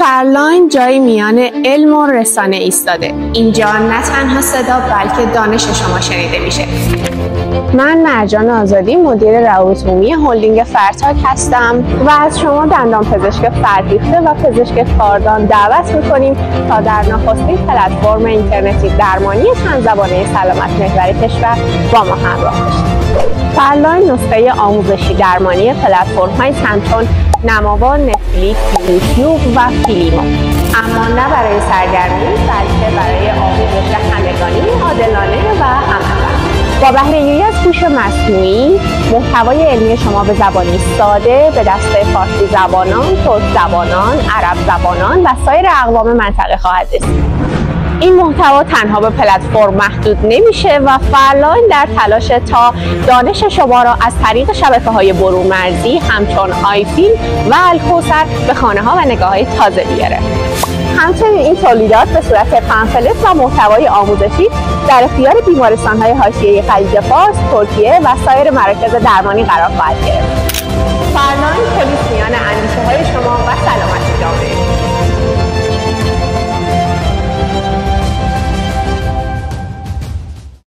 فرلاین جایی میان علم و رسانه ایستاده. اینجا نه تنها صدا بلکه دانش شما شنیده میشه. من مرجان آزادی، مدیر روابط عمومی هلدینگ فرتاک هستم و از شما دندانپزشک فرهیخته و پزشک کاردان دعوت میکنیم تا در نخستین پلتفرم اینترنتی درمانی چند زبانه سلامت محور کشور با ما همراه باشید. فرلاین نسخه آموزشی درمانی پلتفرم‌های همچون نماوا، نتفلیکس، یوتیوب و فیلیمو، اما نه برای سرگرمی بلکه برای آموزش همگانی، عادلانه و همراه. با بهره‌گیری از هوش مصنوعی، محتوای علمی شما به زبانی ساده به دست فارسی زبانان، ترک زبانان، عرب زبانان و سایر اقوام منطقه خواهد رسید. این محتوا تنها به پلتفرم محدود نمیشه و فرلاین در تلاش تا دانش شما را از طریق شبکه‌های برون مرزی همچون آیفیلم و الکوثر به خانه‌ها و نگاه‌های تازه بیاره. همچنین این تولیدات به صورت پمفلت و محتوای آموزشی در اختیار بیمارستان‌های حاشیه‌ای خلیج فارس، ترکیه و سایر مراکز درمانی قرار خواهد گرفت. فرلاین پلیس میان